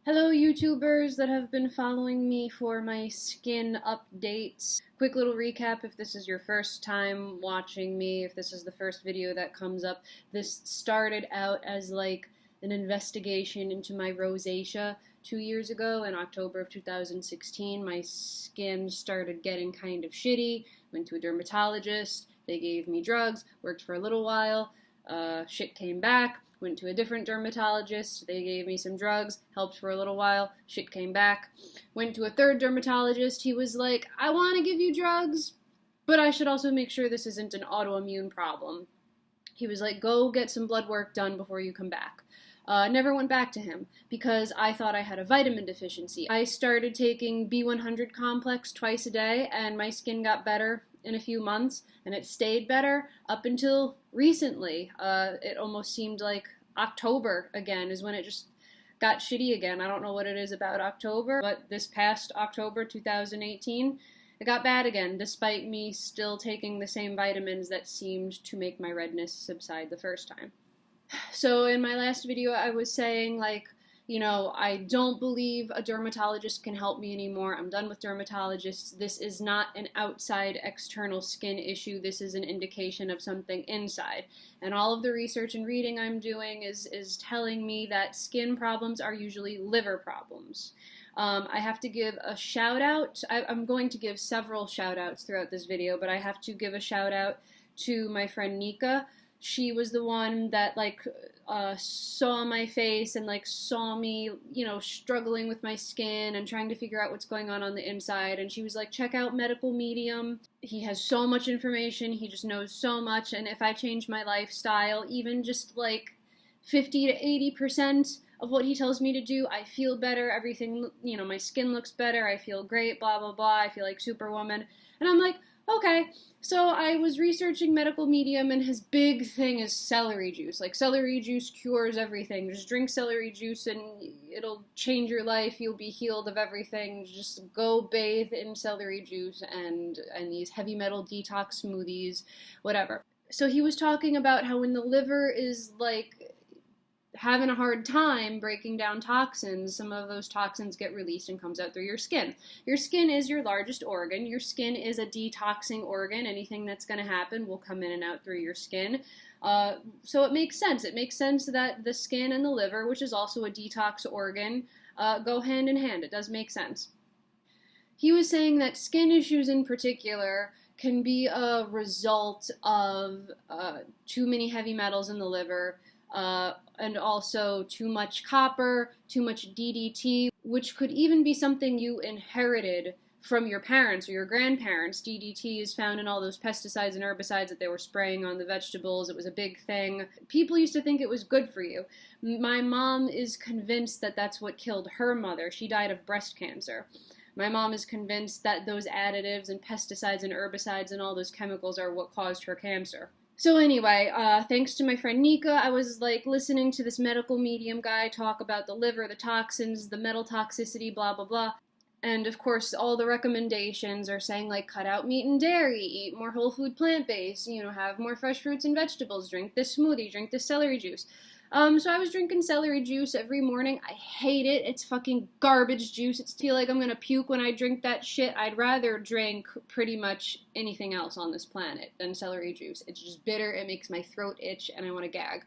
Hello YouTubers that have been following me for my skin updates. Quick little recap if this is your first time watching me, if this is the first video that comes up. This started out as like an investigation into my rosacea 2 years ago in October of 2016. My skin started getting kind of shitty, went to a dermatologist, they gave me drugs, worked for a little while, shit came back. Went to a different dermatologist, they gave me some drugs, helped for a little while, shit came back. Went to a third dermatologist, he was like, I want to give you drugs, but I should also make sure this isn't an autoimmune problem. He was like, go get some blood work done before you come back. Never went back to him because I thought I had a vitamin deficiency. I started taking B100 complex twice a day and my skin got better in a few months, and it stayed better up until recently. It almost seemed like October again is when it just got shitty again. I don't know what it is about October, but this past October 2018, it got bad again, despite me still taking the same vitamins that seemed to make my redness subside the first time. So in my last video, I was saying, like, I don't believe a dermatologist can help me anymore. I'm done with dermatologists. This is not an outside external skin issue. This is an indication of something inside. And all of the research and reading I'm doing is telling me that skin problems are usually liver problems. I have to give a shout out. I'm going to give several shout outs throughout this video, but I have to give a shout out to my friend Nika. She was the one that saw my face and saw me, struggling with my skin and trying to figure out what's going on the inside. And she was like, check out Medical Medium. He has so much information. He just knows so much. And if I change my lifestyle, even just 50 to 80% of what he tells me to do, I feel better. Everything, my skin looks better. I feel great, blah, blah, blah. I feel like Superwoman. And I'm like, okay, so I was researching Medical Medium, and his big thing is celery juice. Celery juice cures everything. Just drink celery juice and it'll change your life. You'll be healed of everything. Just go bathe in celery juice and these heavy metal detox smoothies, whatever. So he was talking about how when the liver is having a hard time breaking down toxins, some of those toxins get released and comes out through your skin. Your skin is your largest organ. Your skin is a detoxing organ. Anything that's going to happen will come in and out through your skin. So it makes sense. It makes sense that the skin and the liver, which is also a detox organ, go hand in hand. It does make sense. He was saying that skin issues in particular can be a result of too many heavy metals in the liver, and also too much copper, too much DDT, which could even be something you inherited from your parents or your grandparents. DDT is found in all those pesticides and herbicides that they were spraying on the vegetables. It was a big thing. People used to think it was good for you. My mom is convinced that that's what killed her mother. She died of breast cancer. My mom is convinced that those additives and pesticides and herbicides and all those chemicals are what caused her cancer. So anyway, thanks to my friend Nika, I was listening to this Medical Medium guy talk about the liver, the toxins, the metal toxicity, blah, blah, blah. And of course, all the recommendations are saying cut out meat and dairy, eat more whole food plant-based, have more fresh fruits and vegetables, drink this smoothie, drink this celery juice. So I was drinking celery juice every morning. I hate it. It's fucking garbage juice. I feel like I'm gonna puke when I drink that shit. I'd rather drink pretty much anything else on this planet than celery juice. It's just bitter, it makes my throat itch, and I want to gag.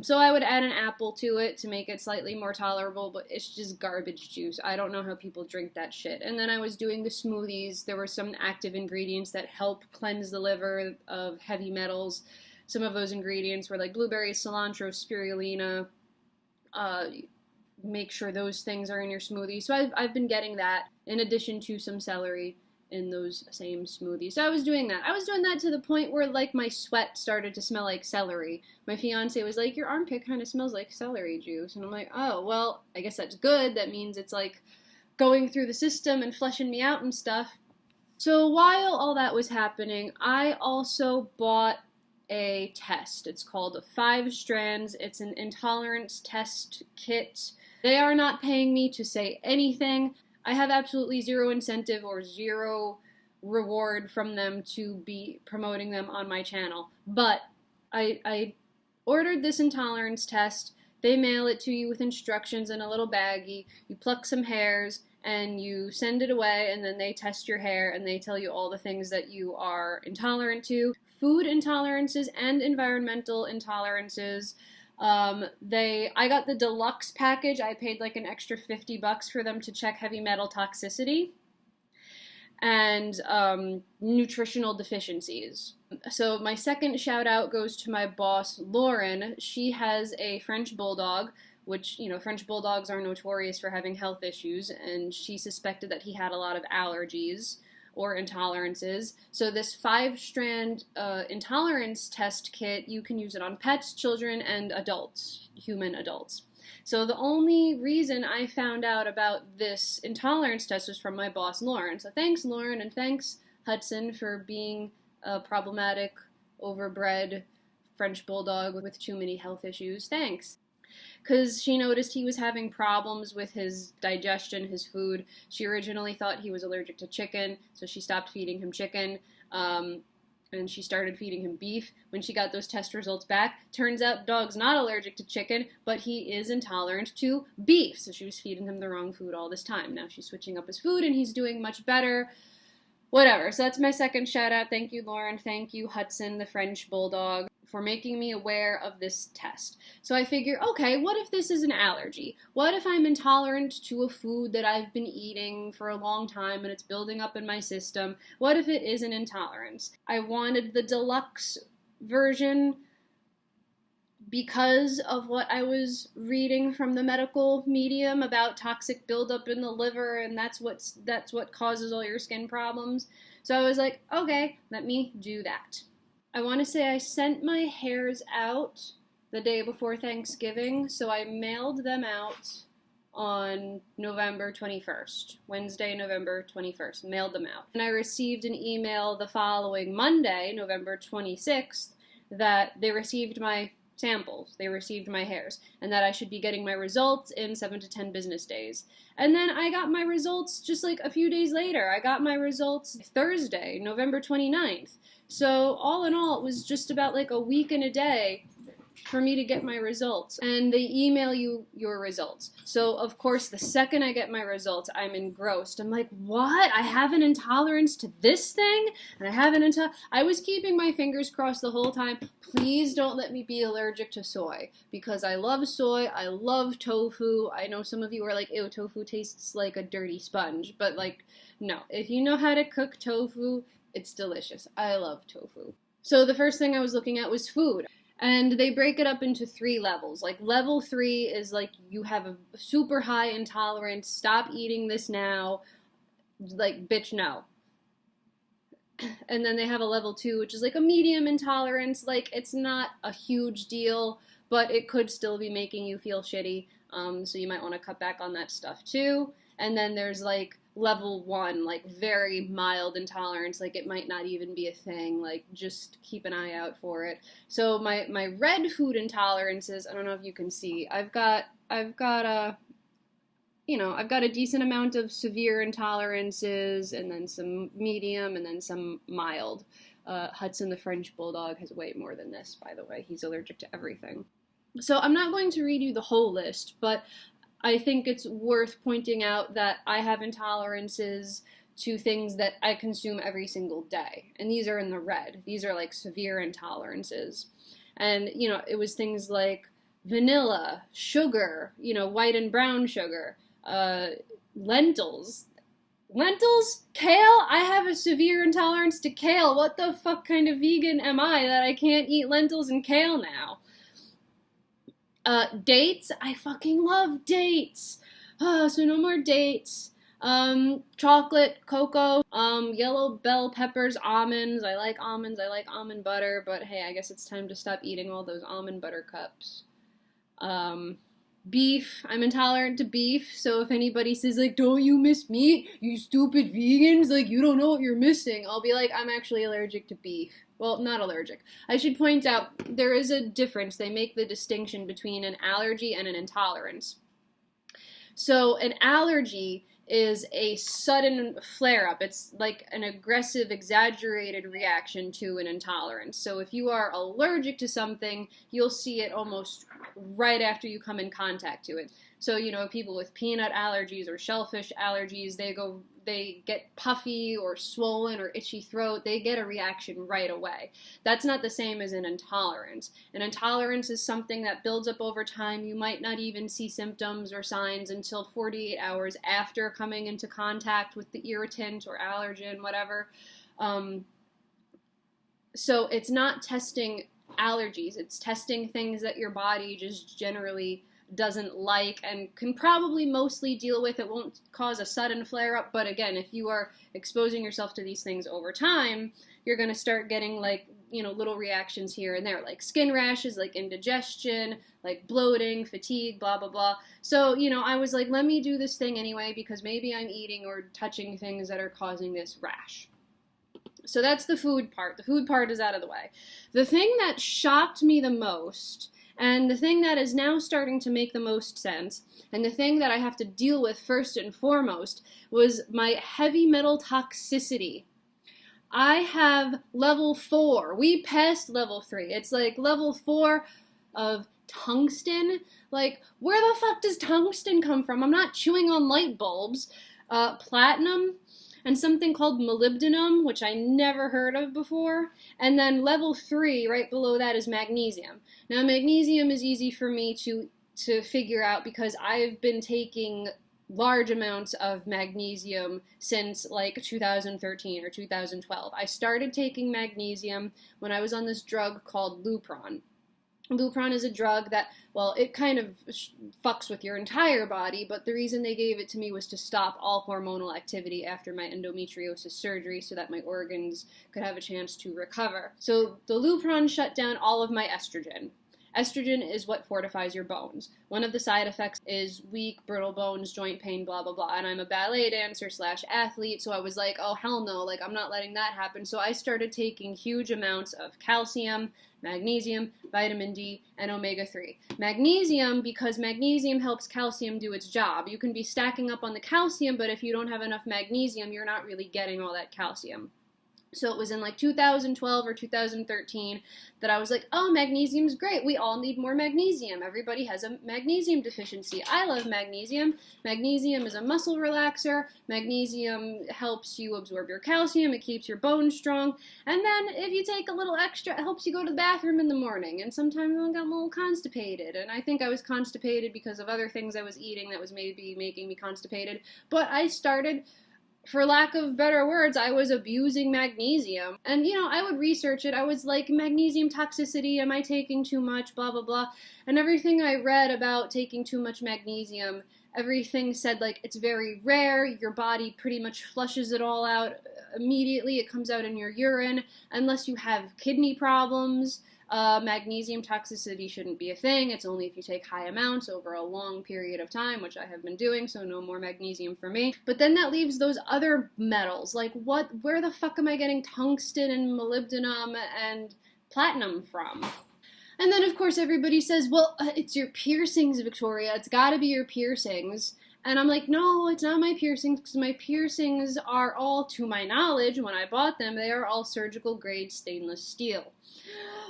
So I would add an apple to it to make it slightly more tolerable, but it's just garbage juice. I don't know how people drink that shit. And then I was doing the smoothies. There were some active ingredients that help cleanse the liver of heavy metals. Some of those ingredients were blueberries, cilantro, spirulina. Make sure those things are in your smoothie. So I've been getting that in addition to some celery in those same smoothies. So I was doing that. I was doing that to the point where my sweat started to smell like celery. My fiance was like, your armpit kind of smells like celery juice. And I'm like, oh, well, I guess that's good. That means it's going through the system and flushing me out and stuff. So while all that was happening, I also bought a test. It's called 5 Strands. It's an intolerance test kit. They are not paying me to say anything. I have absolutely zero incentive or zero reward from them to be promoting them on my channel. But I ordered this intolerance test They mail it to you with instructions in a little baggie. You pluck some hairs and you send it away, and then they test your hair and they tell you all the things that you are intolerant to. Food intolerances and environmental intolerances. I got the deluxe package. I paid like an extra $50 for them to check heavy metal toxicity and nutritional deficiencies. So my second shout out goes to my boss, Lauren. She has a French bulldog, which, French bulldogs are notorious for having health issues, and she suspected that he had a lot of allergies or intolerances. So this 5-strand intolerance test kit, you can use it on pets, children, and adults, human adults. So the only reason I found out about this intolerance test was from my boss, Lauren. So thanks, Lauren, and thanks, Hudson, for being a problematic, overbred French bulldog with too many health issues. Thanks. Because she noticed he was having problems with his digestion, his food. She originally thought he was allergic to chicken, so she stopped feeding him chicken, and she started feeding him beef. When she got those test results back, turns out dog's not allergic to chicken, but he is intolerant to beef, so she was feeding him the wrong food all this time. Now she's switching up his food, and he's doing much better. Whatever, so that's my second shout out. Thank you, Lauren. Thank you, Hudson, the French bulldog, for making me aware of this test. So I figure, okay, what if this is an allergy? What if I'm intolerant to a food that I've been eating for a long time and it's building up in my system? What if it is an intolerance? I wanted the deluxe version because of what I was reading from the medical medium about toxic buildup in the liver, and that's what causes all your skin problems. So I was like, okay, let me do that. I want to say I sent my hairs out the day before Thanksgiving, so I mailed them out on November 21st, Wednesday, November 21st, mailed them out. And I received an email the following Monday, November 26th, that they received my samples, they received my hairs, and that I should be getting my results in 7 to 10 business days. And then I got my results just like a few days later. I got my results Thursday, November 29th. So all in all, it was just about like a week and a day for me to get my results. And they email you your results. So of course, the second I get my results, I'm engrossed. I'm like, what? I have an intolerance to this thing? And I have I was keeping my fingers crossed the whole time. Please don't let me be allergic to soy, because I love soy. I love tofu. I know some of you are like, ew, tofu tastes like a dirty sponge. But like, no. If you know how to cook tofu, it's delicious. I love tofu. So the first thing I was looking at was food. And they break it up into 3 levels. Like, level 3 is like, you have a super high intolerance, stop eating this now, like, bitch, no. And then they have a level 2, which is like a medium intolerance. Like, it's not a huge deal, but it could still be making you feel shitty. So you might want to cut back on that stuff too. And then there's like level 1, like very mild intolerance, like it might not even be a thing, like just keep an eye out for it. So my red food intolerances, I don't know if you can see, I've got a decent amount of severe intolerances, and then some medium, and then some mild. Hudson the French bulldog has way more than this, by the way. He's allergic to everything. So I'm not going to read you the whole list, but I think it's worth pointing out that I have intolerances to things that I consume every single day. And these are in the red. These are like severe intolerances. And, it was things like vanilla, sugar, white and brown sugar, lentils. Lentils? Kale? I have a severe intolerance to kale. What the fuck kind of vegan am I that I can't eat lentils and kale now? Dates, I fucking love dates. So no more dates. Chocolate, cocoa, yellow bell peppers, almonds. I like almond butter, but hey, I guess it's time to stop eating all those almond butter cups. Beef, I'm intolerant to beef, so if anybody says like, don't you miss meat, you stupid vegans, like you don't know what you're missing, I'll be like, I'm actually allergic to beef. Well, not allergic. I should point out, there is a difference. They make the distinction between an allergy and an intolerance. So an allergy is a sudden flare-up. It's like an aggressive, exaggerated reaction to an intolerance. So if you are allergic to something, you'll see it almost right after you come in contact to it. So, you know, people with peanut allergies or shellfish allergies, they get puffy or swollen or itchy throat. They get a reaction right away. That's not the same as an intolerance. An intolerance is something that builds up over time. You might not even see symptoms or signs until 48 hours after coming into contact with the irritant or allergen, whatever. So it's not testing allergies. It's testing things that your body just generally doesn't like and can probably mostly deal with. It won't cause a sudden flare-up, but again, if you are exposing yourself to these things over time, you're going to start getting, like, you know, little reactions here and there, like skin rashes, like indigestion, like bloating, fatigue, blah, blah, blah. So, you know, I was like, let me do this thing anyway, because maybe I'm eating or touching things that are causing this rash. So that's the food part. The food part is out of the way. The thing that shocked me the most, and the thing that is now starting to make the most sense, and the thing that I have to deal with first and foremost, was my heavy metal toxicity. I have level 4. We passed level 3. It's like level 4 of tungsten. Like, where the fuck does tungsten come from? I'm not chewing on light bulbs. Platinum, and something called molybdenum, which I never heard of before. And then level 3, right below that, is magnesium. Now, magnesium is easy for me to figure out because I've been taking large amounts of magnesium since like 2013 or 2012. I started taking magnesium when I was on this drug called Lupron. Lupron is a drug that, well, it kind of fucks with your entire body, but the reason they gave it to me was to stop all hormonal activity after my endometriosis surgery so that my organs could have a chance to recover. So the Lupron shut down all of my estrogen. Estrogen is what fortifies your bones. One of the side effects is weak, brittle bones, joint pain, blah, blah, blah. And I'm a ballet dancer / athlete, so I was like, oh, hell no, like, I'm not letting that happen. So I started taking huge amounts of calcium, magnesium, vitamin D, and omega-3. Magnesium, because magnesium helps calcium do its job. You can be stacking up on the calcium, but if you don't have enough magnesium, you're not really getting all that calcium. So it was in like 2012 or 2013 that I was like, oh, magnesium's great. We all need more magnesium. Everybody has a magnesium deficiency. I love magnesium. Magnesium is a muscle relaxer. Magnesium helps you absorb your calcium. It keeps your bones strong. And then if you take a little extra, it helps you go to the bathroom in the morning. And sometimes I got a little constipated. And I think I was constipated because of other things I was eating that was maybe making me constipated. But I started, for lack of better words, I was abusing magnesium. And, you know, I would research it. I was like, magnesium toxicity, am I taking too much, blah, blah, blah. And everything I read about taking too much magnesium, everything said, like, it's very rare. Your body pretty much flushes it all out immediately. It comes out in your urine. Unless you have kidney problems, magnesium toxicity shouldn't be a thing. It's only if you take high amounts over a long period of time, which I have been doing, so no more magnesium for me. But then that leaves those other metals. Like, where the fuck am I getting tungsten and molybdenum and platinum from? And then, of course, everybody says, well, it's your piercings, Victoria. It's gotta be your piercings. And I'm like, no, it's not my piercings, because my piercings are all, to my knowledge, when I bought them, they are all surgical grade stainless steel.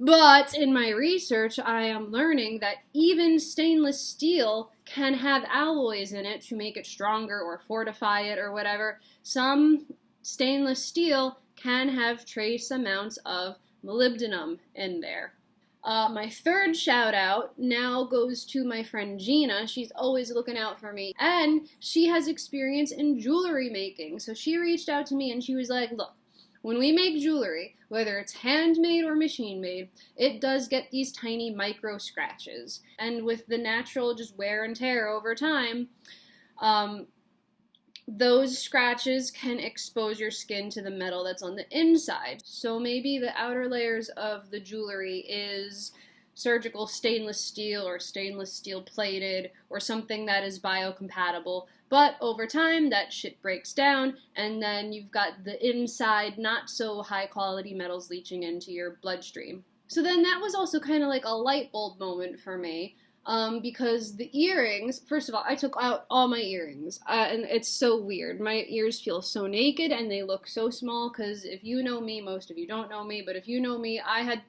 But in my research, I am learning that even stainless steel can have alloys in it to make it stronger or fortify it or whatever. Some stainless steel can have trace amounts of molybdenum in there. My third shout out now goes to my friend Gina. She's always looking out for me. And she has experience in jewelry making. So she reached out to me and she was like, look, when we make jewelry, whether it's handmade or machine-made, it does get these tiny micro scratches. And with the natural just wear and tear over time, those scratches can expose your skin to the metal that's on the inside. So maybe the outer layers of the jewelry is surgical stainless steel or stainless steel plated or something that is biocompatible. But over time, that shit breaks down, and then you've got the inside, not so high quality metals leaching into your bloodstream. So then that was also kind of like a light bulb moment for me. Because the earrings, first of all, I took out all my earrings, and it's so weird. My ears feel so naked and they look so small, because if you know me, most of you don't know me, but if you know me, I had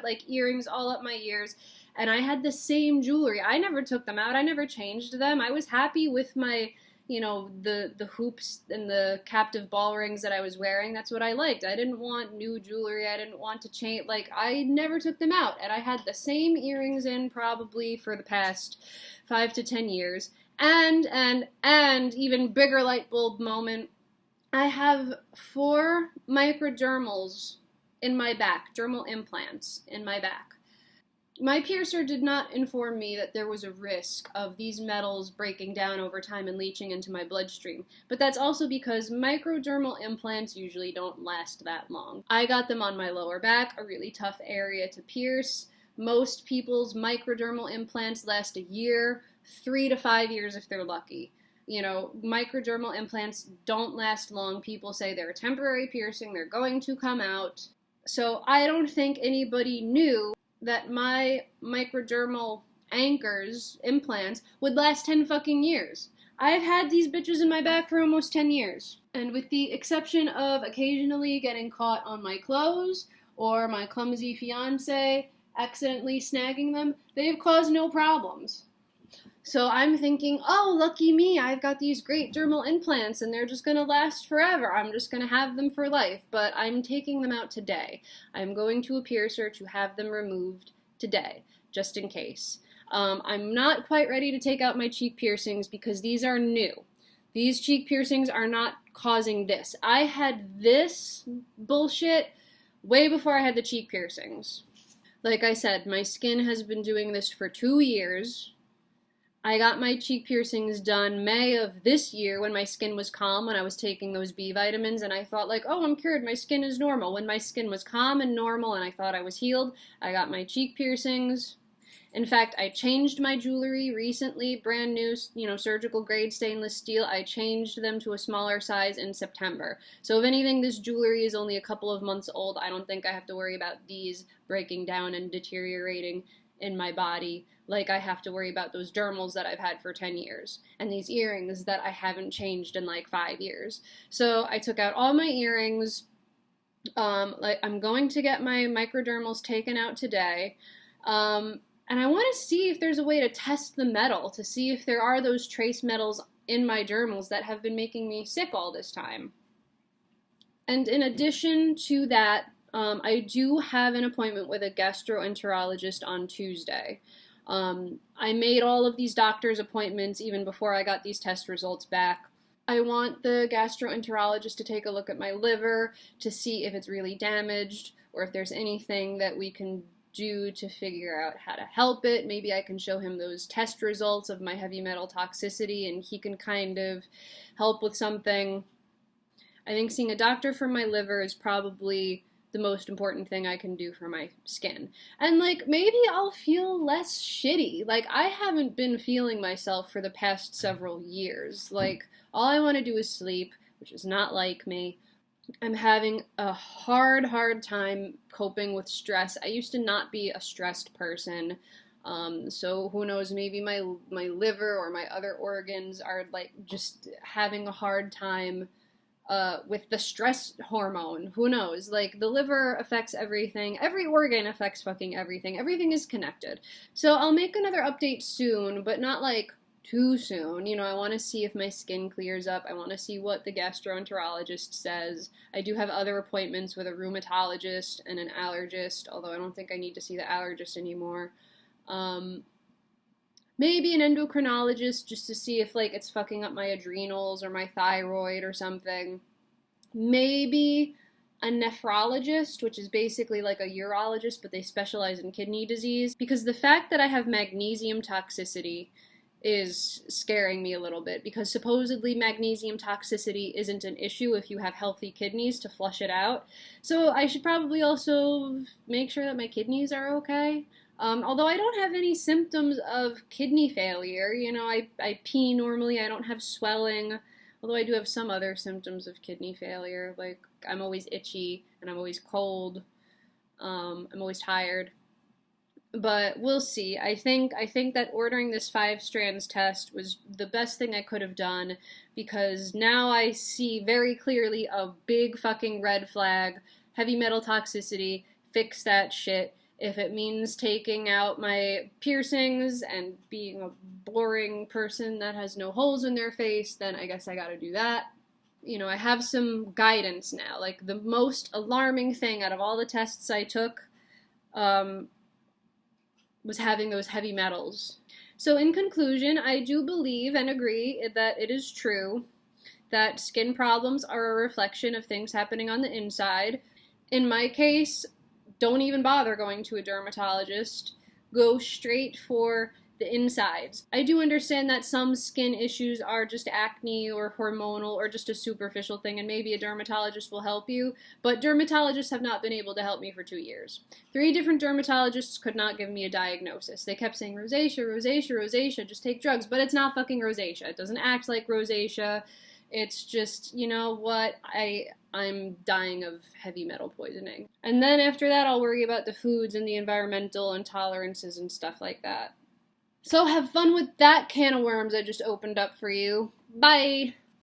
like earrings all up my ears, and I had the same jewelry. I never took them out, I never changed them. I was happy with my, the hoops and the captive ball rings that I was wearing. That's what I liked. I didn't want new jewelry. I didn't want to change. Like, I never took them out, and I had the same earrings in probably for the past 5 to 10 years. And even bigger light bulb moment, I have 4 microdermals in my back, dermal implants in my back. My piercer did not inform me that there was a risk of these metals breaking down over time and leaching into my bloodstream, but that's also because microdermal implants usually don't last that long. I got them on my lower back, a really tough area to pierce. Most people's microdermal implants last a year, 3 to 5 years if they're lucky. Microdermal implants don't last long. People say they're a temporary piercing, they're going to come out. So I don't think anybody knew that my microdermal anchors, implants, would last 10 fucking years. I've had these bitches in my back for almost 10 years. And with the exception of occasionally getting caught on my clothes or my clumsy fiance accidentally snagging them, they've caused no problems. So I'm thinking, oh, lucky me, I've got these great dermal implants and they're just going to last forever. I'm just going to have them for life. But I'm taking them out today. I'm going to a piercer to have them removed today, just in case. I'm not quite ready to take out my cheek piercings because these are new. These cheek piercings are not causing this. I had this bullshit way before I had the cheek piercings. Like I said, my skin has been doing this for 2 years. I got my cheek piercings done May of this year when my skin was calm, when I was taking those B vitamins, and I thought like, oh, I'm cured, my skin is normal. When my skin was calm and normal and I thought I was healed, I got my cheek piercings. In fact, I changed my jewelry recently, brand new, surgical grade stainless steel. I changed them to a smaller size in September. So if anything, this jewelry is only a couple of months old. I don't think I have to worry about these breaking down and deteriorating in my body like I have to worry about those dermals that I've had for 10 years and these earrings that I haven't changed in like 5 years. So I took out all my earrings. I'm going to get my microdermals taken out today. And I want to see if there's a way to test the metal, to see if there are those trace metals in my dermals that have been making me sick all this time. And in addition to that, I do have an appointment with a gastroenterologist on Tuesday. I made all of these doctor's appointments even before I got these test results back. I want the gastroenterologist to take a look at my liver to see if it's really damaged or if there's anything that we can do to figure out how to help it. Maybe I can show him those test results of my heavy metal toxicity and he can kind of help with something. I think seeing a doctor for my liver is probably the most important thing I can do for my skin. And like, maybe I'll feel less shitty. Like, I haven't been feeling myself for the past several years. Like, all I want to do is sleep, which is not like me. I'm having a hard time coping with stress. I used to not be a stressed person. So who knows, maybe my liver or my other organs are like just having a hard time with the stress hormone. Who knows? Like, the liver affects everything. Every organ affects fucking everything. Everything is connected. So I'll make another update soon, but not like too soon. I want to see if my skin clears up. I want to see what the gastroenterologist says. I do have other appointments with a rheumatologist and an allergist, although I don't think I need to see the allergist anymore. Maybe an endocrinologist just to see if like it's fucking up my adrenals or my thyroid or something. Maybe a nephrologist, which is basically like a urologist, but they specialize in kidney disease, because the fact that I have magnesium toxicity is scaring me a little bit, because supposedly magnesium toxicity isn't an issue if you have healthy kidneys to flush it out. So I should probably also make sure that my kidneys are okay. Although I don't have any symptoms of kidney failure. I pee normally, I don't have swelling, although I do have some other symptoms of kidney failure, like I'm always itchy, and I'm always cold, I'm always tired. but we'll see. I think that ordering this 5 strands test was the best thing I could have done, because now I see very clearly a big fucking red flag. Heavy metal toxicity. Fix that shit. If it means taking out my piercings and being a boring person that has no holes in their face, then I guess I gotta do that. I have some guidance now. Like, the most alarming thing out of all the tests I took um, was having those heavy metals. So, in conclusion, I do believe and agree that it is true that skin problems are a reflection of things happening on the inside. In my case, don't even bother going to a dermatologist. Go straight for the insides. I do understand that some skin issues are just acne or hormonal or just a superficial thing, and maybe a dermatologist will help you, but dermatologists have not been able to help me for 2 years. 3 different dermatologists could not give me a diagnosis. They kept saying, rosacea, rosacea, rosacea, just take drugs, but it's not fucking rosacea. It doesn't act like rosacea. It's just, you know what, I'm dying of heavy metal poisoning. And then after that, I'll worry about the foods and the environmental intolerances and stuff like that. So have fun with that can of worms I just opened up for you. Bye!